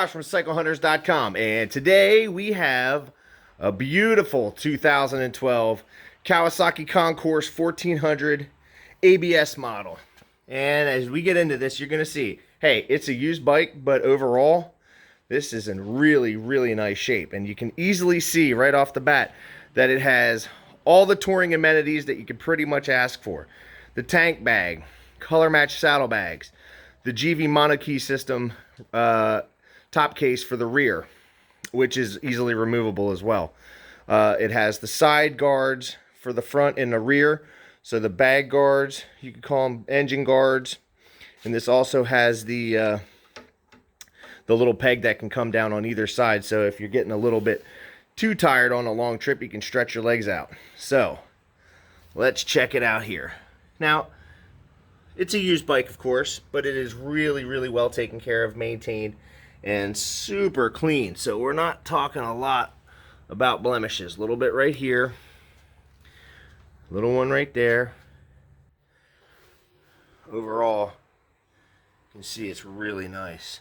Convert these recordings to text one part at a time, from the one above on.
Josh from CycleHunters.com, and today we have a beautiful 2012 Kawasaki Concours 1400 ABS model. And as we get into this, you're going to see, hey, it's a used bike, but overall, this is in really, really nice shape. And you can easily see right off the bat that it has all the touring amenities that you could pretty much ask for. The tank bag, color match saddlebags, the GV monokey system top case for the rear, which is easily removable as well. It has the side guards for the front and the rear. So the bag guards, you could call them engine guards. And this also has the little peg that can come down on either side. So if you're getting a little bit too tired on a long trip, you can stretch your legs out. So let's check it out here. Now, it's a used bike, of course, but it is really, really well taken care of, maintained, and super clean. So we're not talking a lot about blemishes. A little bit right here, little one right there. Overall, you can see it's really nice.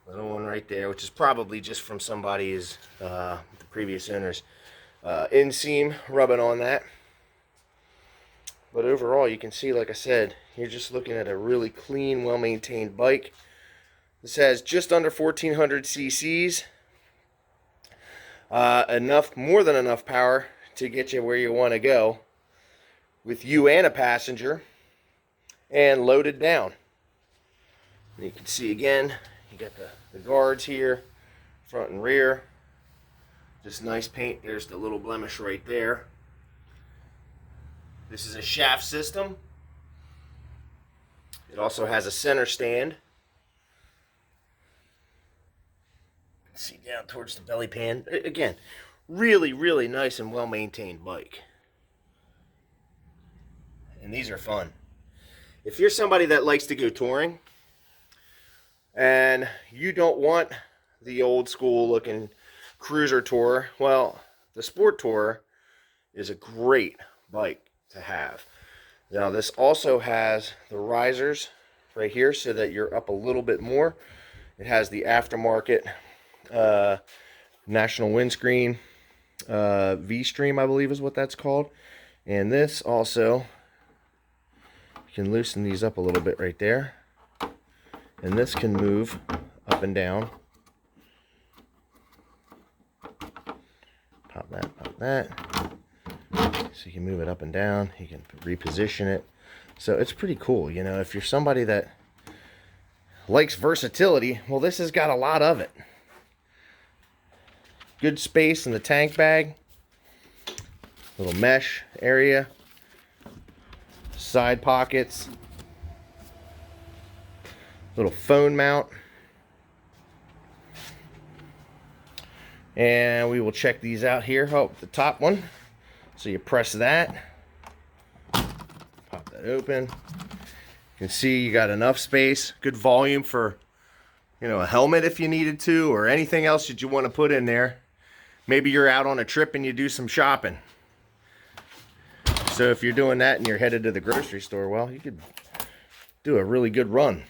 Little one right there, which is probably just from somebody's, the previous owner's inseam rubbing on that. But overall, you can see, like I said, you're just looking at a really clean, well-maintained bike. This has just under 1400 cc's. More than enough power to get you where you want to go with you and a passenger, and loaded down. And you can see again, you got the guards here, front and rear. Just nice paint. There's the little blemish right there. This is a shaft system. It also has a center stand. You can see down towards the belly pan. Again, really, really nice and well-maintained bike. And these are fun. If you're somebody that likes to go touring and you don't want the old school looking cruiser tourer, well, the sport tourer is a great bike to have. Now this also has the risers right here so that you're up a little bit more. It has the aftermarket National Windscreen V-Stream, I believe is what that's called. And this also, you can loosen these up a little bit right there. And this can move up and down. Pop that, pop that. So you can move it up and down, you can reposition it. So it's pretty cool, you know, if you're somebody that likes versatility, well, this has got a lot of it. Good space in the tank bag, little mesh area, side pockets, little phone mount. And we will check these out here. Oh, the top one. So you press that, pop that open. You can see you got enough space, good volume for, you know, a helmet if you needed to, or anything else that you want to put in there. Maybe you're out on a trip and you do some shopping. So if you're doing that and you're headed to the grocery store, well, you could do a really good run.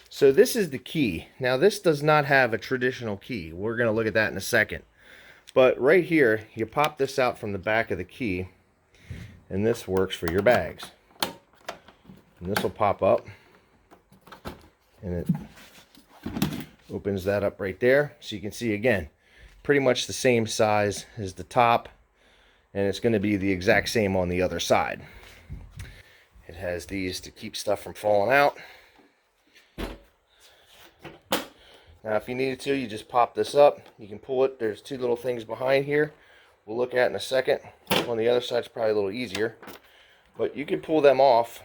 So this is the key. Now this does not have a traditional key. We're going to look at that in a second. But right here, you pop this out from the back of the key, and this works for your bags. And this will pop up, and it opens that up right there. So you can see, again, pretty much the same size as the top, and it's going to be the exact same on the other side. It has these to keep stuff from falling out. Now, if you needed to, you just pop this up. You can pull it. There's two little things behind here we'll look at in a second. On the other side, it's probably a little easier. But you can pull them off,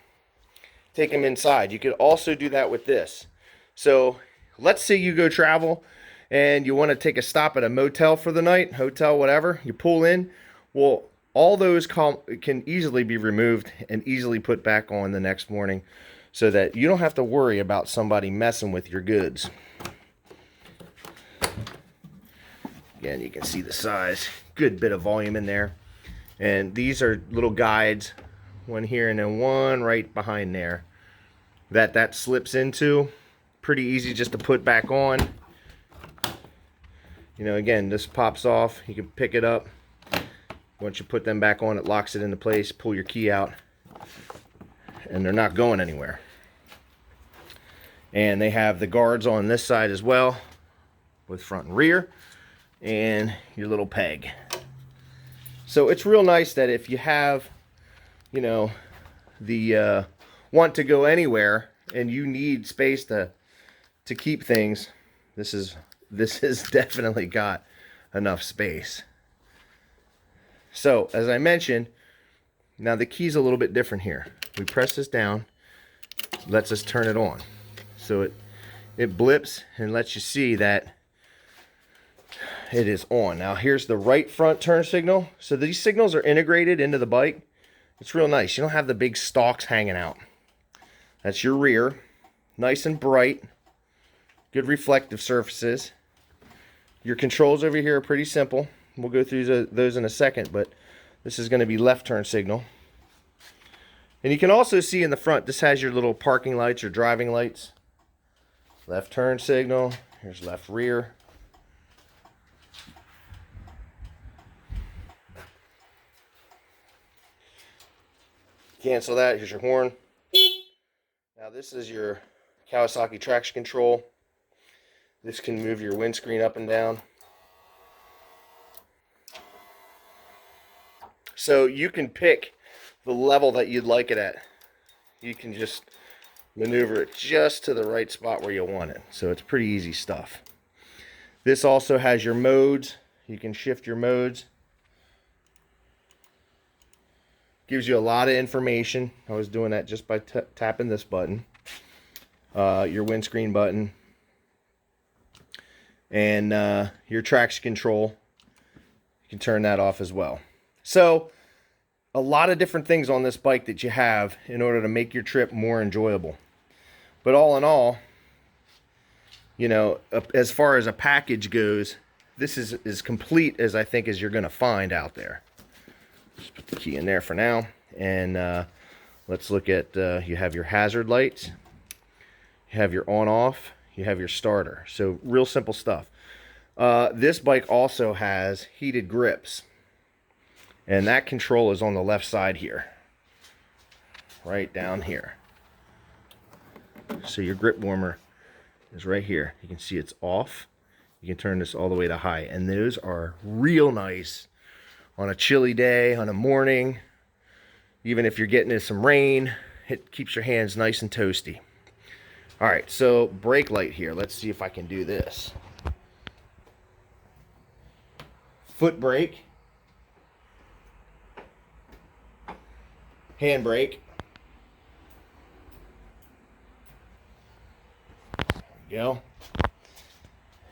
take them inside. You could also do that with this. So let's say you go travel and you want to take a stop at a motel for the night, hotel, whatever. You pull in. Well, all those can easily be removed and easily put back on the next morning so that you don't have to worry about somebody messing with your goods. Again, you can see the size, good bit of volume in there. And these are little guides, one here and then one right behind there, that slips into. Pretty easy just to put back on. You know, again, this pops off. You can pick it up. Once you put them back on, it locks it into place. Pull your key out, and they're not going anywhere. And they have the guards on this side as well, with front and rear, and your little peg. So it's real nice that if you have, you know, the want to go anywhere and you need space to keep things, this is definitely got enough space. So as I mentioned, now the key's a little bit different here. We press this down, lets us turn it on. So it blips and lets you see that it is on. Now here's the right front turn signal. So these signals are integrated into the bike. It's real nice. You don't have the big stalks hanging out. That's your rear. Nice and bright. Good reflective surfaces. Your controls over here are pretty simple. We'll go through those in a second, but this is going to be left turn signal. And you can also see in the front, this has your little parking lights or driving lights. Left turn signal. Here's left rear. Cancel that. Here's your horn. Now this is your Kawasaki traction control. This can move your windscreen up and down. So you can pick the level that you'd like it at. You can just maneuver it just to the right spot where you want it. So it's pretty easy stuff. This also has your modes. You can shift your modes. Gives you a lot of information. I was doing that just by tapping this button. Your windscreen button. And your traction control. You can turn that off as well. So a lot of different things on this bike that you have in order to make your trip more enjoyable. But all in all, you know, as far as a package goes, this is as complete as I think as you're going to find out there. Just put the key in there for now. And let's look at, you have your hazard lights. You have your on-off. You have your starter. So real simple stuff. This bike also has heated grips. And that control is on the left side here. Right down here. So your grip warmer is right here. You can see it's off. You can turn this all the way to high. And those are real nice on a chilly day, on a morning. Even if you're getting into some rain, it keeps your hands nice and toasty. All right, so brake light here. Let's see if I can do this. Foot brake. Hand brake. There we go.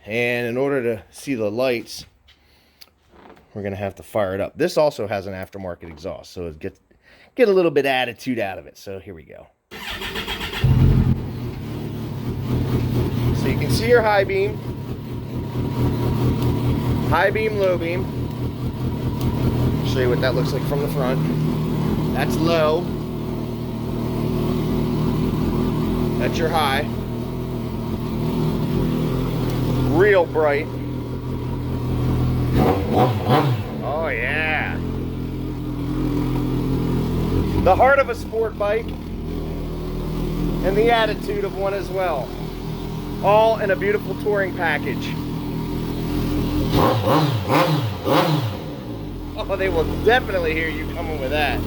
And in order to see the lights, we're going to have to fire it up. This also has an aftermarket exhaust, so it get a little bit of attitude out of it. So here we go. So you can see your high beam, low beam. I'll show you what that looks like from the front. That's low. That's your high. Real bright. Oh yeah. The heart of a sport bike and the attitude of one as well. All in a beautiful touring package. Oh, they will definitely hear you coming with that.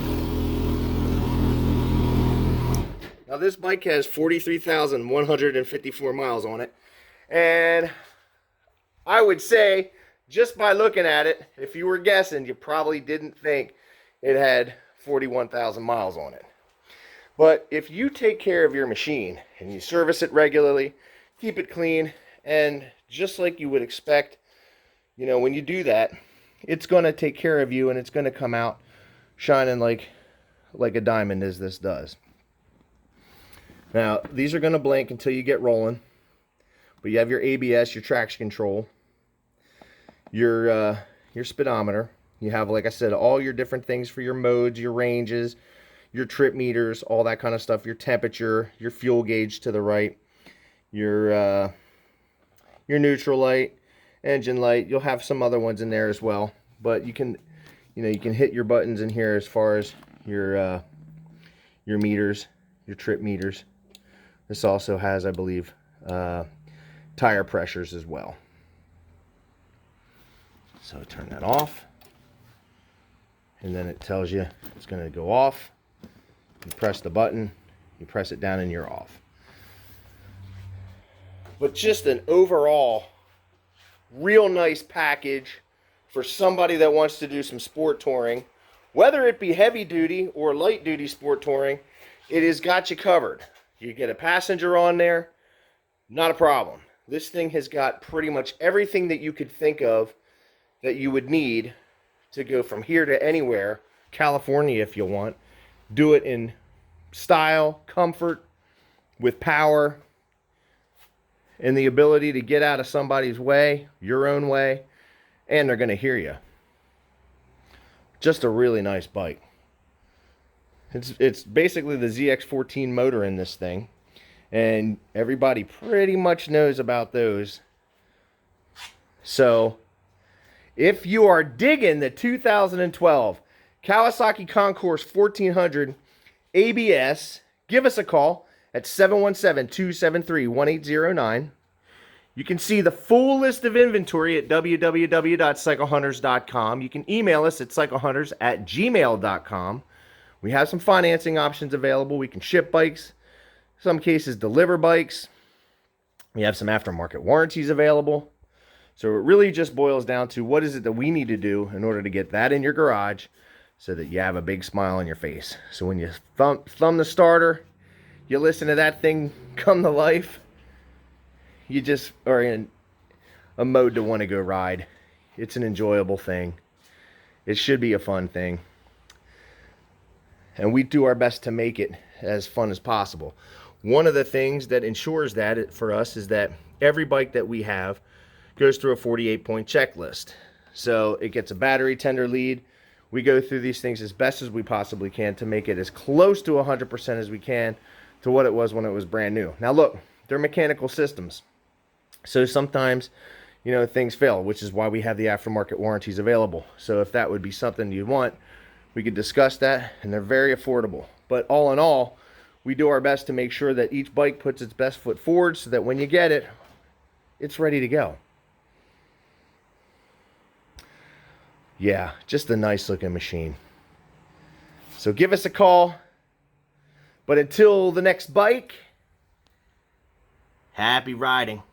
Now this bike has 43,154 miles on it. And I would say, just by looking at it, if you were guessing, you probably didn't think it had 41,000 miles on it. But if you take care of your machine and you service it regularly, keep it clean, and just like you would expect, you know, when you do that, it's going to take care of you and it's going to come out shining like a diamond, as this does. Now, these are going to blink until you get rolling. But you have your ABS, your traction control, your speedometer. You have, like I said, all your different things for your modes, your ranges, your trip meters, all that kind of stuff, your temperature, your fuel gauge to the right. your neutral light, engine light. You'll have some other ones in there as well, but you can hit your buttons in here as far as your meters, your trip meters. This also has, I believe, tire pressures as well. So turn that off, and then it tells you it's going to go off. You press the button, you press it down, and you're off. But just an overall real nice package for somebody that wants to do some sport touring, whether it be heavy duty or light duty sport touring. It has got you covered. You get a passenger on there, not a problem. This thing has got pretty much everything that you could think of that you would need to go from here to anywhere, California if you want. Do it in style, comfort, with power, and the ability to get out of somebody's way, your own way, and they're going to hear you. Just a really nice bike. It's basically the ZX14 motor in this thing, and everybody pretty much knows about those. So if you are digging the 2012 Kawasaki Concours 1400 ABS, give us a call at 717-273-1809. You can see the full list of inventory at www.cyclehunters.com. You can email us at cyclehunters@gmail.com. We have some financing options available. We can ship bikes, some cases deliver bikes. We have some aftermarket warranties available. So it really just boils down to what is it that we need to do in order to get that in your garage so that you have a big smile on your face. So when you thumb the starter, you listen to that thing come to life, you just are in a mode to want to go ride. It's an enjoyable thing. It should be a fun thing. And we do our best to make it as fun as possible. One of the things that ensures that for us is that every bike that we have goes through a 48-point checklist. So it gets a battery tender lead. We go through these things as best as we possibly can to make it as close to 100% as we can to what it was when it was brand new. Now look, they're mechanical systems. So sometimes, things fail, which is why we have the aftermarket warranties available. So if that would be something you want, we could discuss that, and they're very affordable. But all in all, we do our best to make sure that each bike puts its best foot forward so that when you get it, it's ready to go. Yeah, just a nice looking machine. So give us a call. But until the next bike, happy riding.